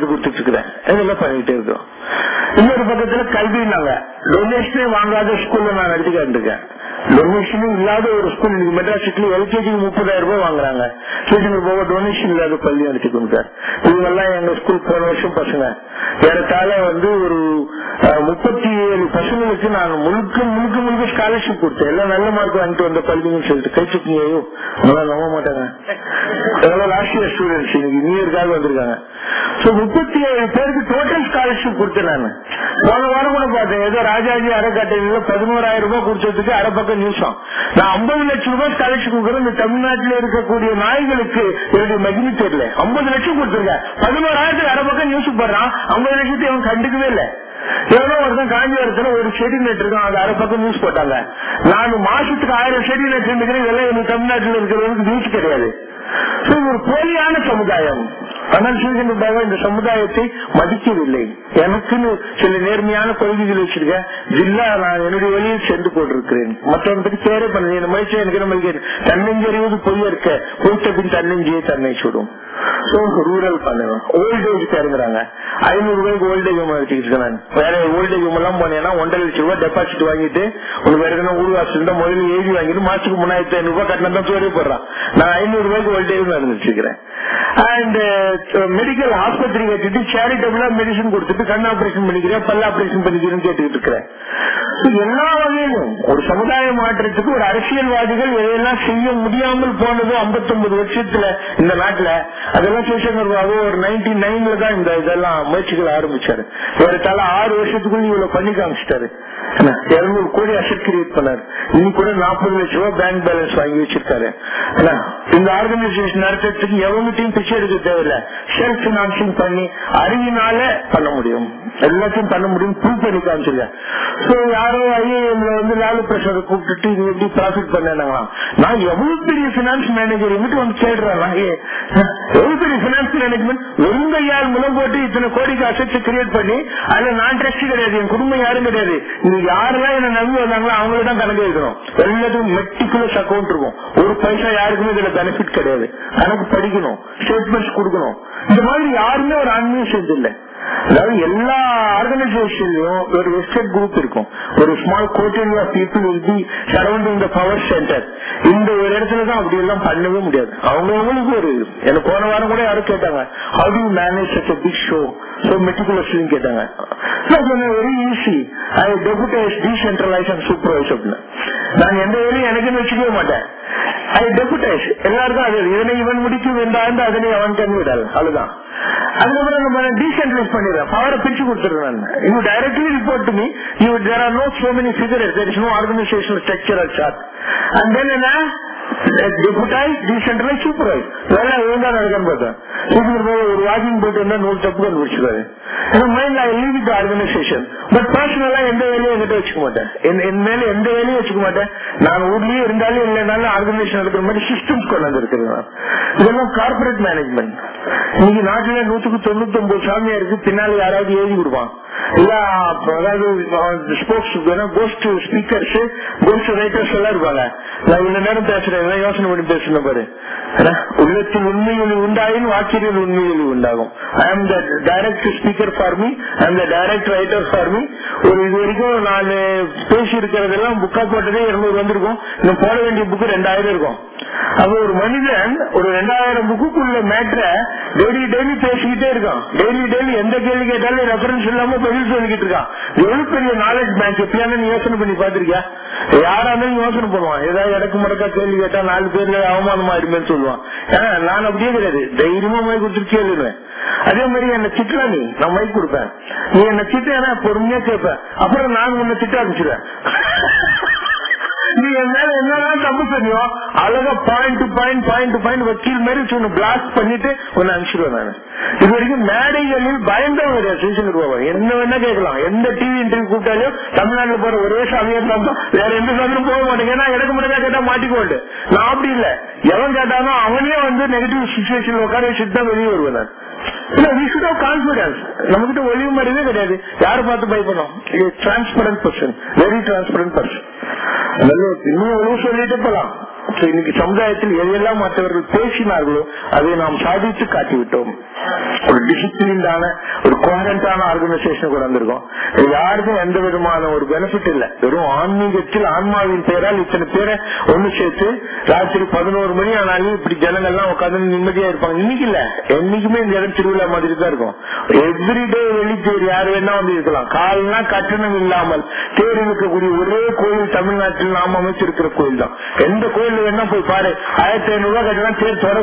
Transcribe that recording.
கத்து கொடுத்துட்டு இருக்கிறேன். இதெல்லாம் பண்ணிட்டே இருக்கோம். இன்னொரு பக்கத்துல கல்வினாங்க டொனேஷனே வாங்காத ஸ்கூல்ல நான் நடத்திக்கிட்டு இருக்கேன். டொனேஷனும் இல்லாத ஒரு ஸ்கூல் இன்னைக்கு மெட்ராஸ் சிட்டில எல்கேஜி 30,000 ரூபாய் வாங்குறாங்க. போக டொனேஷன் இல்லாத பள்ளி நடத்திக்கோங்க சார். இவங்கெல்லாம் எங்க ஸ்கூல் போன வருஷம் பசங்க ஏறத்தாழ ஒரு 37 பசங்களுக்கு நான் முழுக்க ஸ்காலர்ஷிப் கொடுத்தேன். எல்லாம் நல்ல மார்க் வாங்கிட்டு வந்த பள்ளின்னு சொல்லிட்டு கை சுத்தியோ நம்ப மாட்டாங்க. லாஸ்ட் இயர் ஸ்டூடெண்ட்ஸ் இன்னைக்கு நியூ இயர்க்காக வந்திருக்காங்க. 37 பேருக்கு டோட்டல் ஸ்காலர்ஷிப் கொடுத்தேன். நான் போன வாரம் கூட பார்த்தேன். ஏதோ ராஜாஜி அறக்கட்டளையில 11,000 ரூபாய் கொடுத்ததுக்கு அரை பக்கம் நியூஸம். நான் 50 லட்சம் ரூபாய் ஸ்காலர்ஷிப் கொடுக்குறேன். இந்த தமிழ்நாட்டில் இருக்கக்கூடிய நாய்களுக்கு என்னுடைய மகிழ்ச்சி தெரியல. 50 லட்சம் கொடுத்துருக்கேன். 11,000 அரை பக்கம் நியூஸ் போடுறான். 50 லட்சத்தை அவன் கண்டுக்கவே இல்லை. எவ்வளோ ஒருத்தன் காஞ்சிபுரத்துல ஒரு செடி நட்டு இருக்கான். அது அரை பக்கம் நியூஸ் போட்டாங்க. நான் மாசத்துக்கு 1000 செடி நட்டு இருக்கிறேன். இதெல்லாம் எனக்கு தமிழ்நாட்டில் இருக்கிறவங்களுக்கு நியூஸ் கிடையாது. ஒரு போலியான சமுதாயம். ஆனால் சிவசங்கர் இந்த சமுதாயத்தை மதிக்கவில்லை. எனக்குன்னு சில நேர்மையான கொள்கைகள் வச்சிருக்கேன். ஜில்லா நான் என்னுடைய வழியில் சென்று கொண்டிருக்கிறேன். மற்றவங்களுக்கு தேரை பண்ண முயற்சி எனக்கு நம்மளுக்கு தன்னெஞ்சறிவது பொய்ய இருக்க பொய்த்தபின் தன்னெஞ்சியை தன்னை சுடும். ரூரல் பண்ணுவேன். ஓல்ட் ஏஜ் இறங்குறாங்க. 500 ரூபாய்க்கு ஓல்டேஜ் ஹோம் வச்சுக்கிட்டு வேற ஓல்டேஜ் ஹோம் எல்லாம் போனேன்னா 1.5 லட்சம் ரூபாய் டெபாசிட் வாங்கிட்டு உங்களுக்கு வேற ஊர் வாசல் இருந்தா முதல்ல எழுதி வாங்கிட்டு மாசத்துக்கு 3,500 ரூபாய் கட்டினா தான் சோறே போடுறான். நான் 500 ரூபாய்க்கு ஓல்டேஜ் நடந்துருச்சுக்கிறேன். அண்ட் மெடிக்கல் ஆஸ்பத்திரி கட்டிட்டு சேரிட்டபிளா மெடிசன் கொடுத்துட்டு கண் ஆபரேஷன் பண்ணிக்கிறேன், பல் ஆபரேஷன் பண்ணிக்கிறேன்னு கேட்டுக்கிட்டு இருக்கிறேன். எல்லா வகையிலும் ஒரு சமுதாய மாற்றத்துக்கு ஒரு அரசியல்வாதிகள் எதையெல்லாம் செய்ய முடியாமல் போனதோ 59 வருஷத்துல இந்த நாட்டுல அதெல்லாம் சிவசங்கர் பாபு ஒரு 99ல தான் இந்த இதெல்லாம் முயற்சிகள் ஆரம்பிச்சாரு. ஒரு தலை 6 வருஷத்துக்குள்ள இவ்வளவு பண்ணி காமிச்சிட்டாரு. 200 கோடி அசெட் கிரியேட் பண்ணாரு. இன்னும் கூட 40 லட்சம் ரூபாய் பேங்க் பேலன்ஸ் வாங்கி வச்சிருக்காரு. இந்த ஆர்கனைசேஷன் நடத்துறதுக்கு எவங்கிட்டையும் பிச்சை எடுக்க தேவையில்லை. செல்ஃப் பினான்சிங் பண்ணி அறிவினால பண்ண முடியும். எல்லாத்தையும் பண்ண முடியும். ப்ரூவ் பண்ணி காமிச்சிருக்கேன். யாரோ ஐஏஎம்ல லாலு பிரசாத் கூப்பிட்டு இது எப்படி ப்ராஃபிட் பண்ணாங்களாம். நான் எவ்வளவு பெரிய பினான்ஸ் மேனேஜர் எங்கிட்ட வந்து கேடுறாங்க. எவ்வளவு பெரிய பினான்ஸ் மேனேஜ்மெண்ட் வெறும் கையால் முலம் போட்டு இத்தனை கோடிக்கு அசெட்ஸ் கிரியேட் பண்ணி அதுல நான் ட்ரஸ்ட் கிடையாது, என் குடும்பம் யாரும் கிடையாது. நீங்க யாரெல்லாம் என்ன நம்பி வந்தாங்களோ அவங்கள தான் கணக்கு எழுதணும். எல்லாத்துக்கும் மெட்டிகுலஸ் அக்கௌண்ட் இருக்கும். ஒரு பைசா யாருக்குமே இதுல பெனிஃபிட் கிடையாது. கணக்கு படிக்கணும், ஸ்டேட்மெண்ட்ஸ் கொடுக்கணும். இந்த மாதிரி யாருமே ஒரு ஆன்மீக செஞ்சதில்லை. அதாவது எல்லா ஆர்கனைசேஷன்லயும் ஒரு எஸ்டேட் குரூப் இருக்கும். ஒரு small coterie of people will be surrounding the power centre. இந்த ஒரு இடத்துலதான் அப்படி எல்லாம் பண்ணவே முடியாது. அவங்களுக்கு ஒரு எனக்கு போன வாரம் கூட யாரும் கேட்டாங்க, how do you manage such a big show so meticulously கேட்டாங்க. Very easy. I deputise decentralise and supervise அப்படின்னு. நான் எந்த வேலையும் எனக்குன்னு வச்சுக்கவே மாட்டேன். ஐ டெபுடைஸ் எல்லாருக்கும் அது இதனை இவன் முடிக்கும் என்றாண்டு அதனை அவன் கண்ணி விடாது. அவ்வளவுதான். அதுக்கப்புறம் நம்ம டீசென்ட்ரலைஸ் பண்ணிடுறேன். பவரை பிரிச்சு கொடுத்துருவேன். You directly report to me. You there are no so many figures. There is no organisational structure or chart. And then என்ன டெபுடைஸ் டீசென்ட்ரலைஸ் சூப்பர்வைஸ் வேலை ஒழுங்கா நடக்கும் பார்த்தேன். ஒரு வாக்கிங் போயிட்டு வந்தா 100 தப்பு கண்டுபிடிச்சிருவாரு. ஆர்கனைசேஷன் பட் பர்சனலா எந்த வேலையும் என்கிட்ட வச்சுக்க மாட்டேன். என் மேல எந்த வேலையும் வச்சுக்க மாட்டேன். நான் ஊர்லயே இருந்தாலும் இல்லைனாலும் ஆர்கனைசேஷன் இருக்கிற மாதிரி சிஸ்டம்ஸ் கொண்டு வந்திருக்கிறேன். இதெல்லாம் கார்பரேட் மேனேஜ்மெண்ட். இன்னைக்கு நாட்டுல 199 சாமியா இருக்கு. பின்னால யாராவது எழுதி கொடுப்பான். இல்ல அதாவது sports ghost speakers ghost writers எல்லாம் இருப்பாங்க. நான் இந்த நேரம் பேசுறேன், யோசனை பண்ணி பேசுன பாரு. உள்ளத்தில் உண்மையில் உண்டாயின் வாக்கியத்தில் உண்மையில் உண்டாகும். I am the direct speaker for me, I am the direct writer for me. ஒரு இது வரைக்கும் நான் பேசி இருக்கிறதெல்லாம் புக்கா போட்டதே 200 வந்திருக்கும். இன்னும் போட வேண்டிய புக்கு 2000 இருக்கும். அப்ப ஒரு மனிதன் ஒரு 2000 புக்குள்ள மேட்டரை டெய்லி பேசிக்கிட்டே இருக்கான். டெய்லி எந்த கேள்வி கேட்டாலும் ரெஃபரன்ஸ் இல்லாம பதில் சொல்லிக்கிட்டு இருக்கான். எவ்வளவு பெரிய நாலேஜ் பேங்க். எப்பயானு நீ யோசனை பண்ணி பாத்திருக்கியா? யாராலும் யோசனை பண்ணுவான். ஏதாவது இடக்கு முடக்கா கேள்வி கேட்டா 4 பேர்ல அவமானமா இருப்பேன்னு சொல்லுவான். நான் அப்படியே கிடையாது. தைரியமா மைக் கொடுத்துட்டு கேள்விடுவேன். அதே மாதிரி என்ன திட்டா நீ, நான் மைக் கொடுப்பேன். நீ என்ன திட்டா பொறுமையா கேட்பேன். அப்புறம் நான் உன்னை திட்ட ஆரம்பிச்சிருவேன். நீ என் மேல என்னதான் தப்பு சொன்னியோ அழகா பாயிண்ட் வக்கீல் மாதிரி பிளாஸ்ட் பண்ணிட்டு ஒன்னு அனுப்பிச்சிருவேன். நான் இது வரைக்கும் மேடைகளில் பயந்தவங்க கிடையாது. சிவசங்கர் பாபா என்ன வேணா கேட்கலாம். எந்த டிவி இன்டர்வியூ கூப்பிட்டாலும் தமிழ்நாட்டுல போற ஒரே சாமியா வேற எந்த சாமியும் போக மாட்டேங்க. ஏன்னா எனக்கு மட்டும் கேட்டா மாட்டிக்கோண்டு. நான் அப்படி இல்லை. எவன் கேட்டாலும் அவனே நெகட்டிவ் சிச்சுவேஷன் உட்கார வச்சுட்டு தான் வெளியே வருவேன். கான்பிடன்ஸ் நம்மகிட்ட ஒளிவு மாதிரியே கிடையாது. யாரை பார்த்து பயப்படும்? Transparent person, very transparent person. இன்னும் எவ்வளவு சொல்லிட்டு போலாம். இன்னைக்கு சமுதாயத்தில் எதையெல்லாம் மற்றவர்கள் பேசினார்களோ அதை நாம் சாதித்து காட்டிவிட்டோம். ஒரு டிசிப்ளின்டான ஒரு கோஹரண்டான ஆர்கனைசேஷன் கூட வந்திருக்கோம். யாருக்கும் எந்த விதமான ஒரு பெனிஃபிட் இல்ல. வெறும் ஆன்மீகத்தில் ஆன்மாவின் பெயரால் இத்தனை பேரை ஒண்ணு சேர்த்து ராத்திரி 11 மணி ஆனாலும் இப்படி ஜனங்கள்லாம் உட்காந்து நிம்மதியா இருப்பாங்க. இன்னைக்கு இல்ல, என்னைக்குமே இந்த இடம் திருவிழா மாதிரி தான் இருக்கும். எவ்ரிடே வெளித்தேர் யாரு வேணா வந்து இருக்கலாம். கால்னா கட்டணம் இல்லாமல் தேர் இருக்கக்கூடிய ஒரே கோயில் தமிழ்நாட்டில் நாம் அமைச்சிருக்கிற கோயில் தான். எந்த கோயில் வேணா போய் பாரு, 1500 ரூபாய் கட்டணம் தேர் தொடங்க